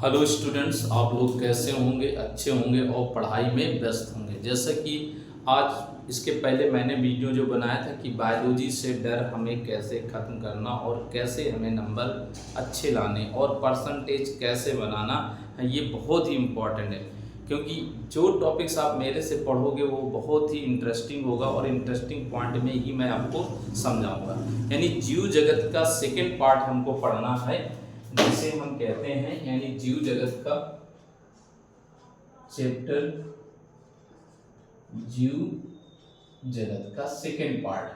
Hello students, आप लोग कैसे होंगे? अच्छे होंगे और पढ़ाई में व्यस्त होंगे। जैसा कि आज इसके पहले मैंने वीडियो जो बनाया था कि बायोलॉजी से डर हमें कैसे ख़त्म करना और कैसे हमें नंबर अच्छे लाने और परसेंटेज कैसे बनाना है, ये बहुत ही इम्पॉर्टेंट है। क्योंकि जो टॉपिक्स आप मेरे से पढ़ोगे वो बहुत ही इंटरेस्टिंग होगा और इंटरेस्टिंग पॉइंट में ही मैं आपको समझाऊंगा। यानी जीव जगत का सेकेंड पार्ट हमको पढ़ना है, जिसे हम कहते हैं यानी जीव जगत का चैप्टर, जीव जगत का सेकेंड पार्ट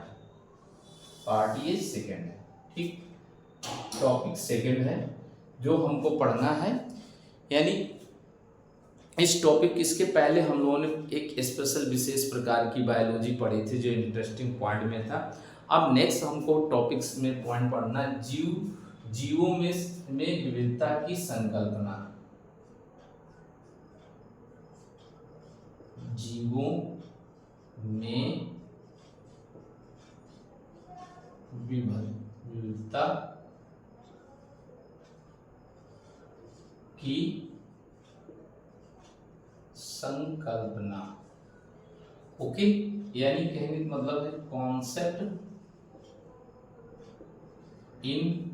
ये सेकेंड है। ठीक, टॉपिक सेकेंड है जो हमको पढ़ना है। यानी इस टॉपिक इसके पहले हम लोगों ने एक स्पेशल विशेष प्रकार की बायोलॉजी पढ़ी थी जो इंटरेस्टिंग पॉइंट में था। अब नेक्स्ट हमको टॉपिक्स में पॉइंट पढ़ना है जीवों में विविधता की संकल्पना। जीवों में विविधता की संकल्पना। ओके, यानी कहने का मतलब है concept in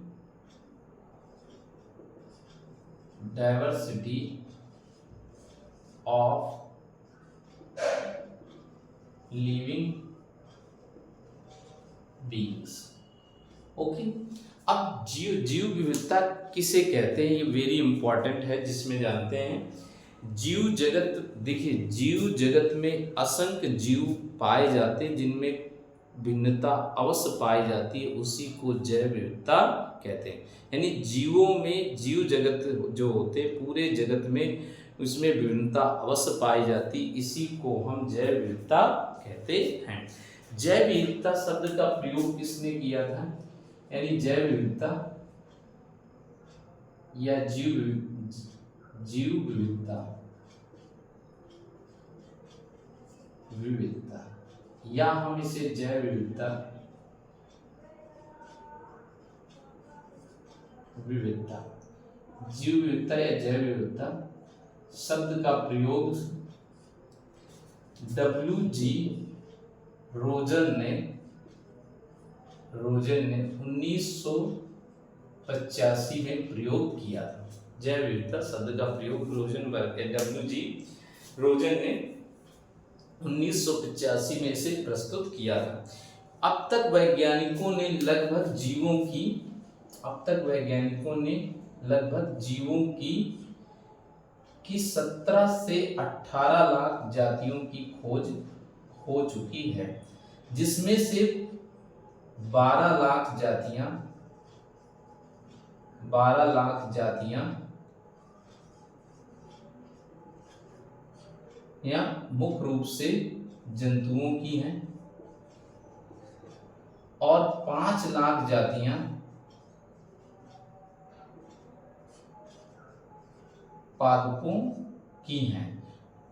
diversity of living beings. Okay, अब जीव विविधता किसे कहते हैं ये वेरी इंपॉर्टेंट है, जिसमें जानते हैं जीव जगत। देखिए, जीव जगत में असंख्य जीव पाए जाते हैं जिनमें भिन्नता अवश्य पाई जाती है, उसी को जैव विविधता कहते हैं। यानी जीवों में जीव जगत जो होते पूरे जगत में उसमें विभिन्नता अवश्य पाई जाती, इसी को हम जैव विविधता कहते हैं। जैव विविधता शब्द का प्रयोग किसने किया था? यानी जैव विविधता या जीव विविधता या हम इसे जैव विविधता जीव विविधता या जैव विविधता शब्द का प्रयोग WG रोजन ने 1985 में प्रयोग किया था। जैव विविधता शब्द का प्रयोग WG रोजन ने 1985 में इसे प्रस्तुत किया था। अब तक वैज्ञानिकों ने लगभग जीवों की 17 से 18 लाख जातियों की खोज हो चुकी है, जिसमें से 12 लाख जातियां या मुख्य रूप से जंतुओं की हैं और 5 लाख जातियां पादपों की हैं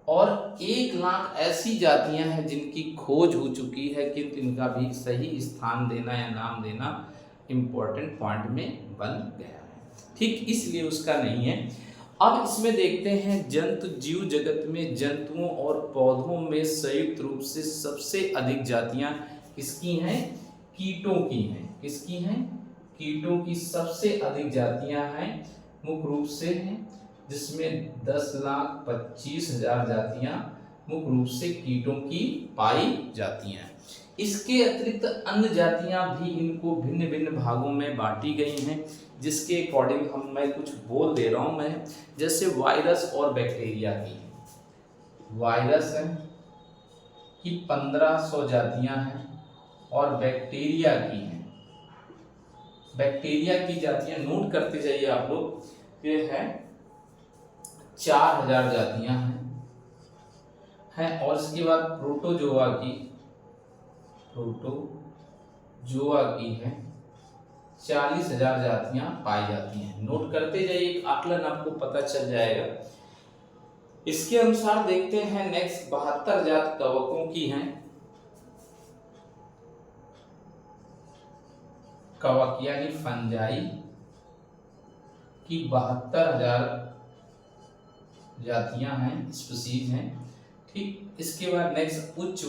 और 1 लाख ऐसी जातियां हैं जिनकी खोज हो चुकी है, किंतु इनका भी सही स्थान देना या नाम देना इंपॉर्टेंट पॉइंट में बन गया है। ठीक, इसलिए उसका नहीं है। अब इसमें देखते हैं जीव जगत में जंतुओं और पौधों में संयुक्त रूप से सबसे अधिक जातियां किसकी हैं? कीटों की हैं। किसकी हैं? कीटों की सबसे अधिक जातियां हैं, मुख्य रूप से हैं, जिसमें 10,25,000 जातियां मुख्य रूप से कीटों की पाई जाती हैं। इसके अतिरिक्त अन्य जातियां भी इनको भिन्न भिन्न भागों में बांटी गई हैं, जिसके अकॉर्डिंग मैं कुछ बोल दे रहा हूं। मैं जैसे वायरस और बैक्टीरिया की, वायरस है कि 1500 जातियां हैं और बैक्टीरिया की हैं, बैक्टीरिया की जातियां नोट करते जाइए आप लोग। ये है 4000 जातियां हैं और इसके बाद प्रोटोजोआ की है 40,000 जातियां पाई जाती हैं। नोट करते जाइए, एक आकलन आपको पता चल जाएगा। इसके अनुसार देखते हैं नेक्स्ट 72 जात कवकों की हैं। कवक यानी फंजाई की 72,000 जातियां हैं, स्पीशीज हैं। ठीक, इसके बाद नेक्स्ट उच्च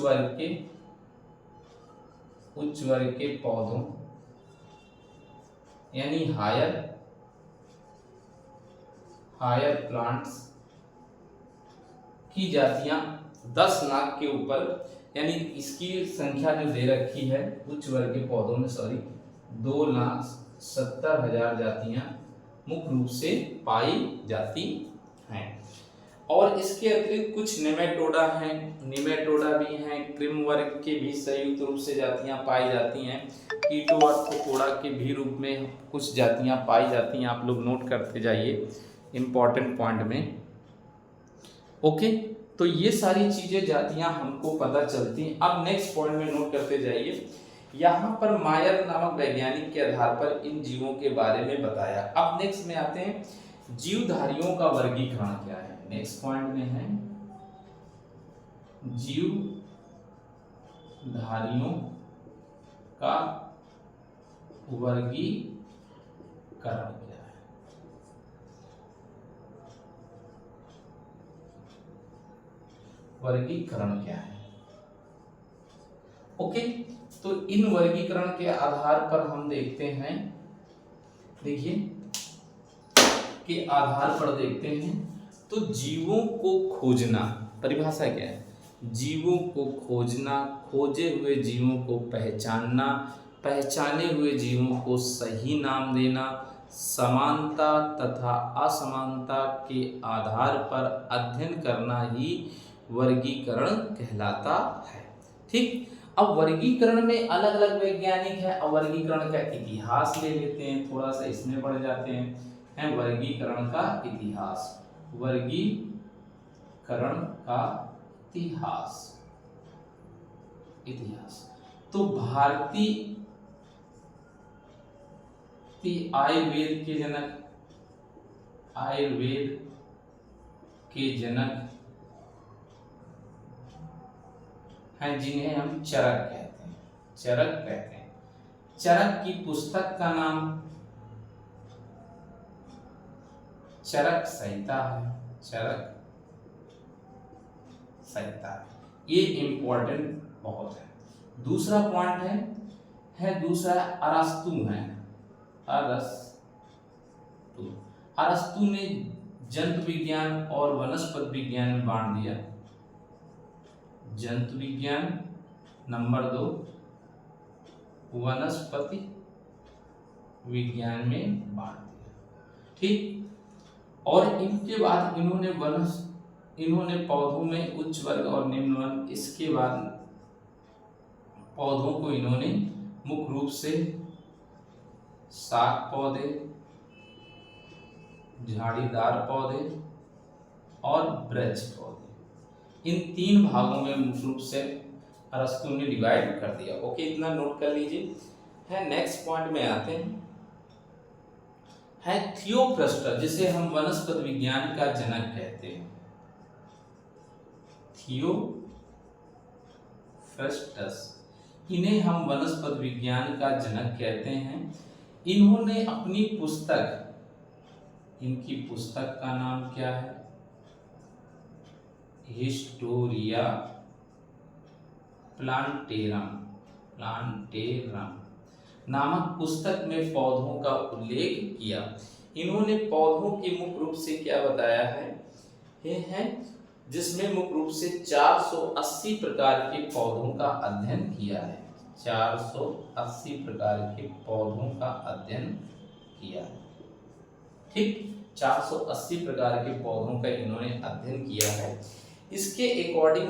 वर्ग के पौधों यानी हायर प्लांट्स की जातियां 10 लाख के ऊपर, यानी इसकी संख्या जो दे रखी है उच्च वर्ग के पौधों में 2,70,000 जातियां मुख्य रूप से पाई जाती हैं। और इसके अतिरिक्त कुछ निमेटोडा हैं, निमेटोडा भी हैं, कृम वर्ग के भी संयुक्त रूप से जातियां पाई जाती हैं, कीटोआर्थ्रोपोडा के भी रूप में कुछ जातियां पाई जाती हैं। आप लोग नोट करते जाइए इंपॉर्टेंट पॉइंट में। ओके, तो ये सारी चीजें जातियां हमको पता चलती हैं। अब नेक्स्ट पॉइंट में नोट करते जाइए। यहाँ पर मायर नामक वैज्ञानिक के आधार पर इन जीवों के बारे में बताया। अब नेक्स्ट में आते हैं, जीवधारियों का वर्गीकरण क्या है। नेक्स्ट पॉइंट में है जीवधारियों का वर्गीकरण क्या है। वर्गीकरण क्या है? ओके, तो इन वर्गीकरण के आधार पर हम देखते हैं, देखिए के आधार पर देखते हैं। तो जीवों को खोजना, परिभाषा क्या है? जीवों को खोजना, खोजे हुए जीवों को पहचानना, पहचाने हुए जीवों को सही नाम देना, समानता तथा असमानता के आधार पर अध्ययन करना ही वर्गीकरण कहलाता है। ठीक, अब वर्गीकरण में अलग अलग वैज्ञानिक है। अब वर्गीकरण का इतिहास ले लेते हैं, थोड़ा सा इसमें पढ़ जाते हैं। वर्गीकरण का इतिहास, वर्गीकरण का इतिहास। तो भारतीय आयुर्वेद के जनक हैं जिन्हें हम चरक कहते हैं। चरक की पुस्तक का नाम चरक संहिता है। चरक संहिता, ये इंपॉर्टेंट बहुत है। दूसरा पॉइंट है दूसरा अरस्तु है। अरस्तु ने जंतु विज्ञान और वनस्पति विज्ञान में बांट दिया। जंतु विज्ञान, नंबर 2 वनस्पति विज्ञान में बांट दिया। ठीक, और इनके बाद इन्होंने पौधों में उच्च वर्ग और निम्न वर्ग, इसके बाद पौधों को इन्होंने मुख्य रूप से शाक पौधे, झाड़ीदार पौधे और वृक्ष पौधे, इन 3 भागों में मुख्य रूप से अरस्तु ने डिवाइड कर दिया। ओके, इतना नोट कर लीजिए। नेक्स्ट पॉइंट में आते हैं थियोफ्रस्टस, जिसे हम वनस्पति विज्ञान का जनक कहते हैं। थियोफ्रस्टस, इन्हें हम वनस्पति विज्ञान का जनक कहते हैं। इन्होंने अपनी पुस्तक, इनकी पुस्तक का नाम क्या है? हिस्टोरिया प्लांटेरम नामक पुस्तक में पौधों का उल्लेख किया। इन्होंने पौधों के मुख्य रूप से क्या बताया है जिसमें मुख्य रूप से 480 प्रकार के पौधों का अध्ययन किया है। 480 प्रकार के पौधों का अध्ययन किया है। ठीक, 480 प्रकार के पौधों का इन्होंने अध्ययन किया है। इसके अकॉर्डिंग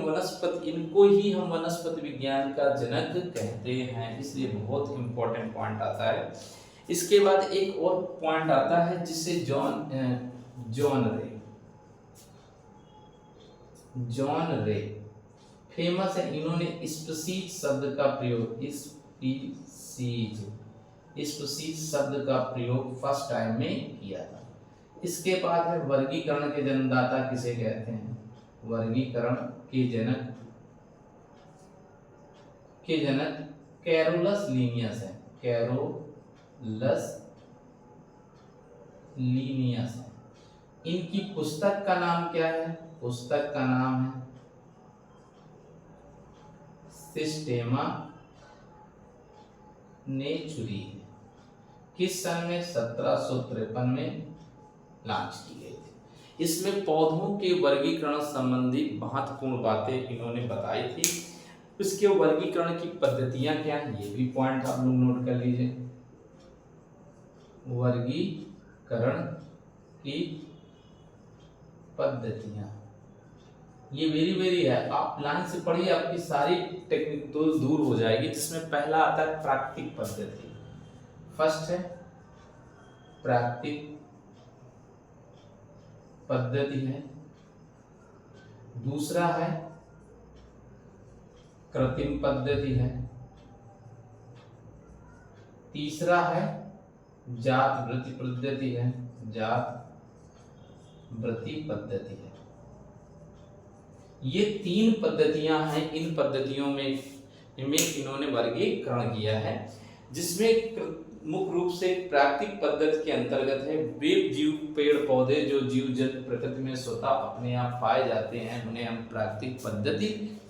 इनको ही हम वनस्पति विज्ञान का जनक कहते हैं, इसलिए बहुत इंपॉर्टेंट पॉइंट आता है। इसके बाद एक और पॉइंट आता है जिसे जॉन रे फेमस है। इन्होंने स्पीशीज शब्द का प्रयोग फर्स्ट टाइम में किया था। इसके बाद है वर्गीकरण के जन्मदाता किसे कहते हैं? वर्गीकरण के जनक कैरोलस लीनियस है। कैरोलस लीनियस है। इनकी पुस्तक का नाम क्या है? पुस्तक का नाम है सिस्टेमा नेचुरी। किस सन में? 1753 में लॉन्च की गई थी। इसमें पौधों के वर्गीकरण संबंधी महत्वपूर्ण बातें इन्होंने बताई थी। इसके वर्गीकरण की पद्धतियां क्या हैं, ये भी पॉइंट आप लोग नोट कर लीजिए। वर्गीकरण की पद्धतियां, ये वेरी है, आप लाइन से पढ़िए, आपकी सारी टेक्निक तो दूर हो जाएगी। जिसमें पहला आता है प्राकृतिक पद्धति। फर्स्ट है प्राकृतिक पद्धति है, दूसरा है कृत्रिम पद्धति है, तीसरा है जात वृत्ति पद्धति है, जात वृत्ति पद्धति है। ये 3 पद्धतियां हैं। इन पद्धतियों में इन्होंने वर्गीकरण किया है, जिसमें मुख्य रूप से प्राकृतिक पद्धति के अंतर्गत है वे जीव पेड़ पौधे जो जीव जंतु प्रकृति में स्वतः अपने आप पाए जाते हैं, उन्हें हम प्राकृतिक पद्धति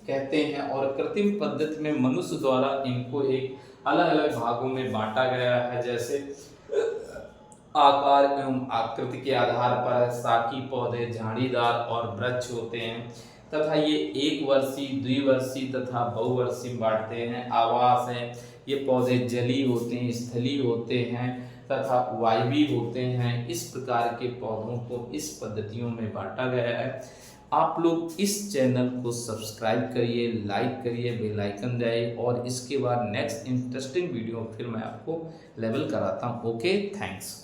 कहते हैं। और कृत्रिम पद्धति में मनुष्य द्वारा इनको एक अलग अलग भागों में बांटा गया है, जैसे आकार एवं आकृति के आधार पर शाकी पौधे, झाड़ीदार और वृक्ष होते हैं, तथा ये 1 वर्षीय, द्विवर्षीय तथा बहुवर्षीय बांटते हैं। आवास है, ये पौधे जलीय होते हैं, स्थलीय होते हैं तथा वायवीय होते हैं। इस प्रकार के पौधों को इस पद्धतियों में बांटा गया है। आप लोग इस चैनल को सब्सक्राइब करिए, लाइक करिए, बेल आइकन दबाइए, और इसके बाद नेक्स्ट इंटरेस्टिंग वीडियो फिर मैं आपको लेवल कराता हूँ। Okay, thanks.